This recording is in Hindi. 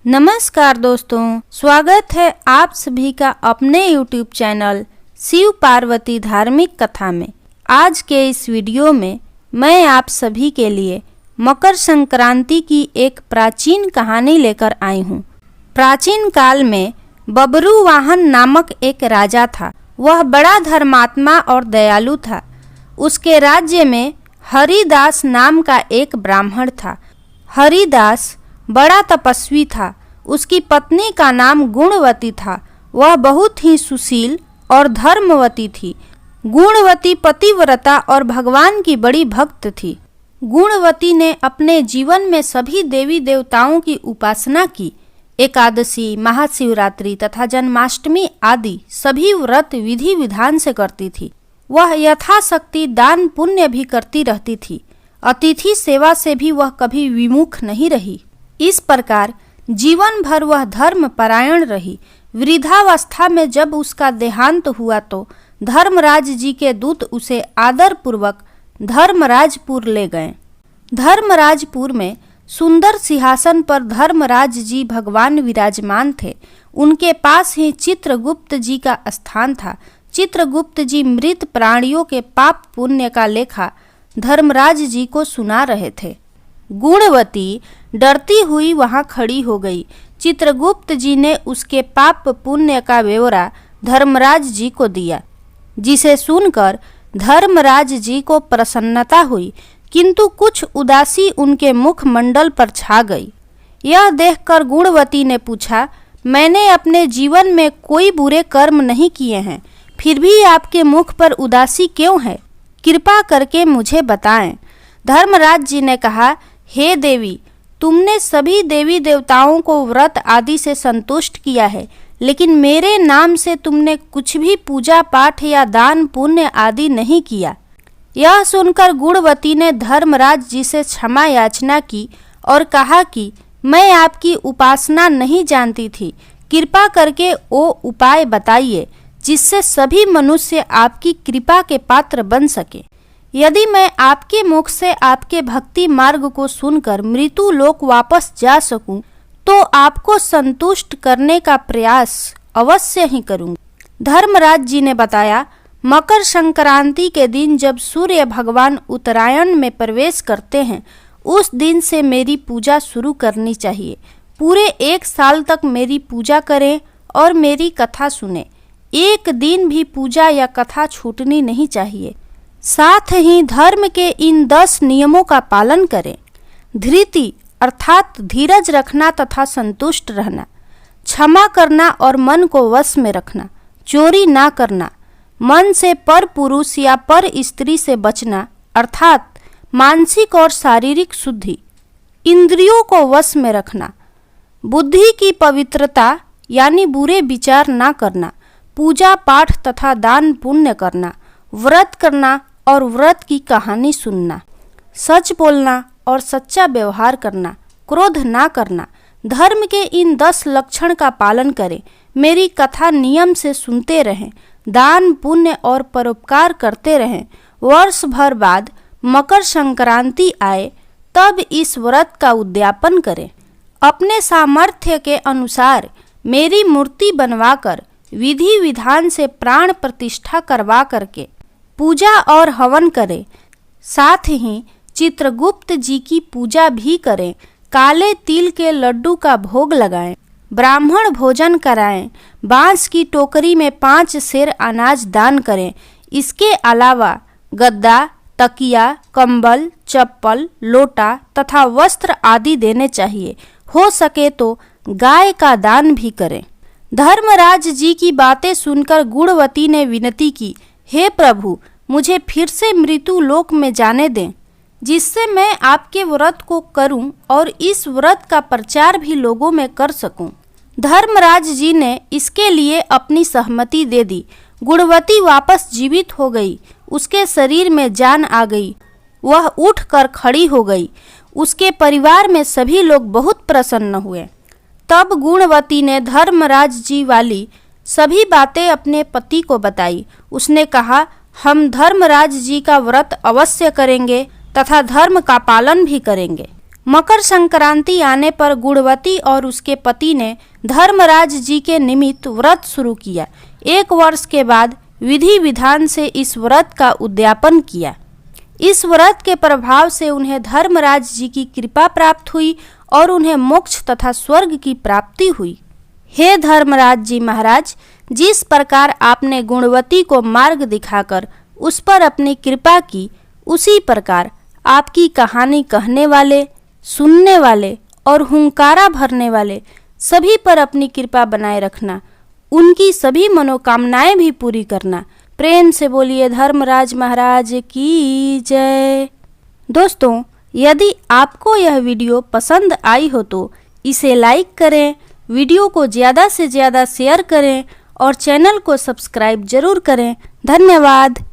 नमस्कार दोस्तों, स्वागत है आप सभी का अपने YouTube चैनल शिव पार्वती धार्मिक कथा में। आज के इस वीडियो में मैं आप सभी के लिए मकर संक्रांति की एक प्राचीन कहानी लेकर आई हूँ। प्राचीन काल में बबरुवाहन नामक एक राजा था। वह बड़ा धर्मात्मा और दयालु था। उसके राज्य में हरिदास नाम का एक ब्राह्मण था। हरिदास बड़ा तपस्वी था। उसकी पत्नी का नाम गुणवती था। वह बहुत ही सुशील और धर्मवती थी। गुणवती पतिव्रता और भगवान की बड़ी भक्त थी। गुणवती ने अपने जीवन में सभी देवी देवताओं की उपासना की। एकादशी, महाशिवरात्रि तथा जन्माष्टमी आदि सभी व्रत विधि विधान से करती थी। वह यथाशक्ति दान पुण्य भी करती रहती थी। अतिथि सेवा से भी वह कभी विमुख नहीं रही। इस प्रकार जीवन भर वह धर्म परायण रही। वृद्धावस्था में जब उसका देहांत हुआ तो धर्मराज जी के दूत उसे आदर पूर्वक धर्मराजपुर ले गए। धर्मराजपुर में सुंदर सिंहासन पर धर्मराज जी भगवान विराजमान थे। उनके पास ही चित्रगुप्त जी का स्थान था। चित्रगुप्त जी मृत प्राणियों के पाप पुण्य का लेखा धर्मराज जी को सुना रहे थे। गुणवती डरती हुई वहां खड़ी हो गई। चित्रगुप्त जी ने उसके पाप पुण्य का ब्यौरा धर्मराज जी को दिया, जिसे सुनकर धर्मराज जी को प्रसन्नता हुई, किंतु कुछ उदासी उनके मुखमंडल पर छा गई। यह देखकर गुणवती ने पूछा, मैंने अपने जीवन में कोई बुरे कर्म नहीं किए हैं, फिर भी आपके मुख पर उदासी क्यों है? कृपा करके मुझे बताएं। धर्मराज जी ने कहा, हे देवी, तुमने सभी देवी देवताओं को व्रत आदि से संतुष्ट किया है, लेकिन मेरे नाम से तुमने कुछ भी पूजा पाठ या दान पुण्य आदि नहीं किया। यह सुनकर गुणवती ने धर्मराज जी से क्षमा याचना की और कहा कि मैं आपकी उपासना नहीं जानती थी। कृपा करके वो उपाय बताइए जिससे सभी मनुष्य आपकी कृपा के पात्र बन सके। यदि मैं आपके मुख से आपके भक्ति मार्ग को सुनकर मृत्यु लोक वापस जा सकूं, तो आपको संतुष्ट करने का प्रयास अवश्य ही करूंगी। धर्मराज जी ने बताया, मकर संक्रांति के दिन जब सूर्य भगवान उत्तरायण में प्रवेश करते हैं, उस दिन से मेरी पूजा शुरू करनी चाहिए। पूरे 1 साल तक मेरी पूजा करें और मेरी कथा सुने। एक दिन भी पूजा या कथा छूटनी नहीं चाहिए। साथ ही धर्म के इन 10 नियमों का पालन करें। धृति अर्थात धीरज रखना तथा संतुष्ट रहना, क्षमा करना और मन को वश में रखना, चोरी ना करना, मन से पर पुरुष या पर स्त्री से बचना अर्थात मानसिक और शारीरिक शुद्धि, इंद्रियों को वश में रखना, बुद्धि की पवित्रता यानी बुरे विचार ना करना, पूजा पाठ तथा दान पुण्य करना, व्रत करना और व्रत की कहानी सुनना, सच बोलना और सच्चा व्यवहार करना, क्रोध ना करना। धर्म के इन 10 लक्षण का पालन करें। मेरी कथा नियम से सुनते रहें। दान पुण्य और परोपकार करते रहें। वर्ष भर बाद मकर संक्रांति आए तब इस व्रत का उद्यापन करें। अपने सामर्थ्य के अनुसार मेरी मूर्ति बनवाकर विधि विधान से प्राण प्रतिष्ठा करवा करके पूजा और हवन करें। साथ ही चित्रगुप्त जी की पूजा भी करें। काले तिल के लड्डू का भोग लगाएं। ब्राह्मण भोजन कराएं। बांस की टोकरी में 5 सेर अनाज दान करें। इसके अलावा गद्दा, तकिया, कंबल, चप्पल, लोटा तथा वस्त्र आदि देने चाहिए। हो सके तो गाय का दान भी करें। धर्मराज जी की बातें सुनकर गुणवती ने विनती की, हे प्रभु, मुझे फिर से मृत्यु लोक में जाने दें, जिससे मैं आपके व्रत को करूं और इस व्रत का प्रचार भी लोगों में कर सकूं। धर्मराज जी ने इसके लिए अपनी सहमति दे दी। गुणवती वापस जीवित हो गई। उसके शरीर में जान आ गई। वह उठकर खड़ी हो गई। उसके परिवार में सभी लोग बहुत प्रसन्न हुए। तब गुणवती ने धर्मराज जी वाली सभी बातें अपने पति को बताई। उसने कहा, हम धर्मराज जी का व्रत अवश्य करेंगे तथा धर्म का पालन भी करेंगे। मकर संक्रांति आने पर गुणवती और उसके पति ने धर्मराज जी के निमित्त व्रत शुरू किया। 1 वर्ष के बाद विधि विधान से इस व्रत का उद्यापन किया। इस व्रत के प्रभाव से उन्हें धर्मराज जी की कृपा प्राप्त हुई और उन्हें मोक्ष तथा स्वर्ग की प्राप्ति हुई। हे धर्मराज जी महाराज, जिस प्रकार आपने गुणवती को मार्ग दिखाकर उस पर अपनी कृपा की, उसी प्रकार आपकी कहानी कहने वाले, सुनने वाले और हुंकारा भरने वाले सभी पर अपनी कृपा बनाए रखना, उनकी सभी मनोकामनाएं भी पूरी करना। प्रेम से बोलिए धर्मराज महाराज की जय। दोस्तों, यदि आपको यह वीडियो पसंद आई हो तो इसे लाइक करें, वीडियो को ज़्यादा से ज़्यादा शेयर करें और चैनल को सब्सक्राइब जरूर करें। धन्यवाद।